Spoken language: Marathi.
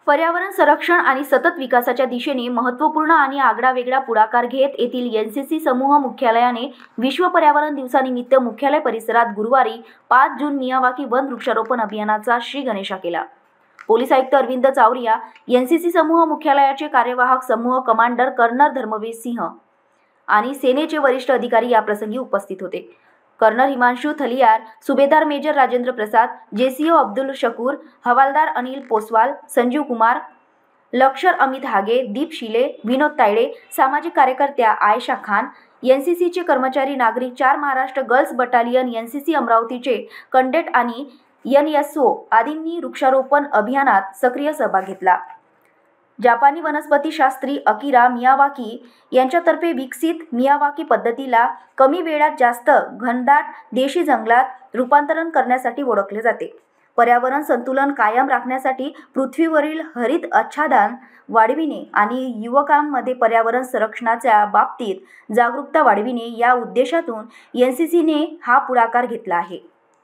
पर्यावरण संरक्षण आणि सतत विकासाच्या दिशेने महत्त्वपूर्ण आणि आगळावेगळा पुढाकार घेत येथील एनसीसी समूह मुख्यालयाने विश्व पर्यावरण दिवसानिमित्त मुख्यालय परिसरात गुरुवारी 5 जून मियावाकी वन वृक्षारोपण अभियानाचा श्रीगणेशा केला। पोलीस आयुक्त अरविंद चावरिया, एनसीसी समूह मुख्यालयाचे कार्यवाहक समूह कमांडर कर्नल धर्मवीर सिंह आणि सेनेचे वरिष्ठ अधिकारी याप्रसंगी उपस्थित होते। कर्नल हिमांशु थलियार, सुभेदार मेजर राजेंद्र प्रसाद, जेसीओ अब्दुल शकूर, हवालदार अनिल पोसवाल, संजीव कुमार, लक्ष्कर अमित हागे, दीप शिले, विनोद तायडे, सामाजिक कार्यकर्त्या आयशा खान, एनसीसीचे कर्मचारी, नागरिक, 4 महाराष्ट्र गर्ल्स बटालियन, एनसीसी अमरावतीचे कंडेट आणि एनएसओ आदींनी वृक्षारोपण अभियानात सक्रिय सहभाग घेतला। जापानी वनस्पतीशास्त्री अकिरा मियावाकी यांच्यातर्फे विकसित मियावाकी पद्धतीला कमी वेळात जास्त घनदाट देशी जंगलात रूपांतरण करण्यासाठी ओळखले जाते। पर्यावरण संतुलन कायम राखण्यासाठी पृथ्वीवरील हरित आच्छादन वाढविणे आणि युवकांमध्ये पर्यावरण संरक्षणाच्या बाबतीत जागरूकता वाढविणे या उद्देशातून एनसीसीने हा पुढाकार घेतला आहे।